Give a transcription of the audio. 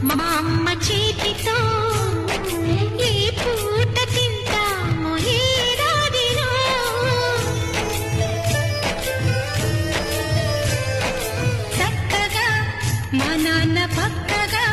మా అమ్మ చేతితో ఈ పూట తింటాము ఏడాదిలో. చక్కగా మా నాన్న పక్కగా